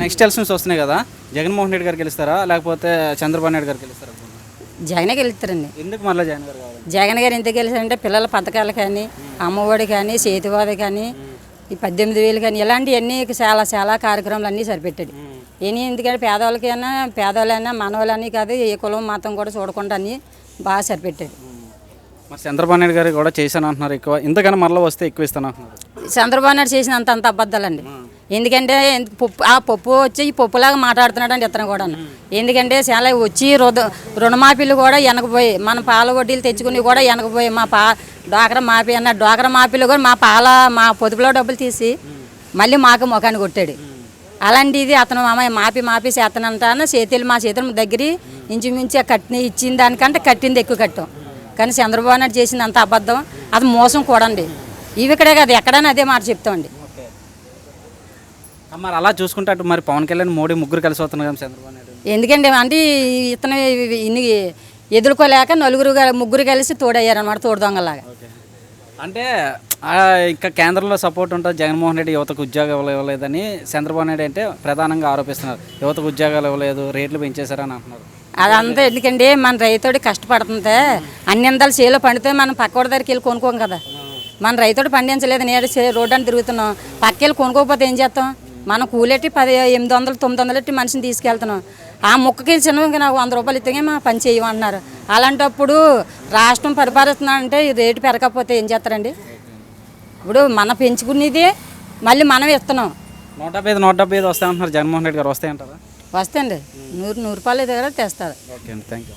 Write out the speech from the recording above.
Next elections వస్తున్నాయి కదా, జగన్మోహన్ రెడ్డి గారు గెలుస్తారా లేకపోతే చంద్రబాబు నాయుడు గారు గెలుస్తారా? జగనే గెలుస్తారండి. ఎందుకు మళ్ళీ జగన్ గారు కావాలి? జగన్ గారు ఎందుకు గెలిచారంటే పిల్లల పథకాలు కానీ, అమ్మఒడి కానీ, చేతివాది కానీ, ఈ 18,000 కానీ ఇలాంటివన్నీ చాలా చాలా కార్యక్రమాలు అన్నీ సరిపెట్టాడు. ఎందుకంటే పేదవాళ్ళైనా మనవాళ్ళని కాదు, ఏ కులం మతం కూడా చూడకుండా అన్నీ బాగా సరిపెట్టాడు. మరి చంద్రబాబు నాయుడు గారు కూడా చేశాను అంటున్నారు ఎక్కువ, ఇంతకన్నా మళ్ళీ వస్తే ఎక్కువ ఇస్తాను అంటున్నారు. చంద్రబాబు నాయుడు చేసినంత అంత అబద్ధాలండి. ఎందుకంటే ఆ పప్పు వచ్చి ఈ పప్పులాగా మాట్లాడుతున్నాడు అండి ఇతను కూడా. ఎందుకంటే చాలా వచ్చి రుణమాఫీలు కూడా వెనకపోయి, మన పాల వడ్డీలు తెచ్చుకుని కూడా వెనకపోయి, మా డ్వాక్రా మాఫీ అన్న డ్వాక్రా మాఫీలు కూడా మా పొదుపులో డబ్బులు తీసి మళ్ళీ మాకు ముఖాన్ని కొట్టాడు. అలాంటిది అతను మాఫీ చేతనంటాను మా చేతుల దగ్గర ఇంచుమించి ఇచ్చిన దానికంటే కట్టింది ఎక్కువ కట్టాం. కానీ చంద్రబాబు నాయుడు చేసింది అంత అబద్ధం, అది మోసం కూడా అండి. ఇవి ఇక్కడే కాదు ఎక్కడైనా అదే మాట చెప్తామండి. మరి అలా చూసుకుంటే అటు మరి పవన్ కళ్యాణ్ మోడీ ముగ్గురు కలిసి వస్తున్నారు కదా చంద్రబాబు నాయుడు. ఎందుకంటే అంటే ఇతను ఇన్ని ఎదుర్కోలేక ముగ్గురు కలిసి తోడయ్యారన్నమాట, తోడు దొంగలాగా. అంటే ఇంకా కేంద్రంలో సపోర్ట్ ఉంటుంది జగన్మోహన్ రెడ్డి యువతకు ఉద్యోగాలు ఇవ్వలేదని చంద్రబాబు నాయుడు అంటే ప్రధానంగా ఆరోపిస్తున్నారు. యువతకు ఉద్యోగాలు ఇవ్వలేదు, రేట్లు పెంచేశారని అంటున్నారు. అదంతా ఎందుకంటే మన రైతుడు కష్టపడుతుంటే అన్ని అందాలు చేలో పండితే మనం పక్కవాడి దగ్గరికి వెళ్ళి కొనుక్కోం కదా. మన రైతుడు పండించలేదు, నేడు రోడ్డు అని తిరుగుతున్నాం, పక్కెళ్ళి కొనుక్కోకపోతే ఏం చేస్తాం? మనం కూలెట్టి 800, 900 మనిషిని తీసుకెళ్తున్నాం. ఆ ముక్కకి చిన్నగా నాకు 100 రూపాయలు ఇస్తే మా పని చేయమంటున్నారు. అలాంటప్పుడు రాష్ట్రం పరిపాలిస్తున్నాడంటే రేటు పెరగకపోతే ఏం చేస్తారండి? ఇప్పుడు మనం పెంచుకునేది మళ్ళీ మనం ఇస్తున్నాం. 175 వస్తాయంటున్నారు జగన్మోహన్ రెడ్డి గారు, వస్తాయంటారా? వస్తాయండి. 100 రూపాయలు దగ్గర తెస్తారు. ఓకే అండి, థ్యాంక్ యూ.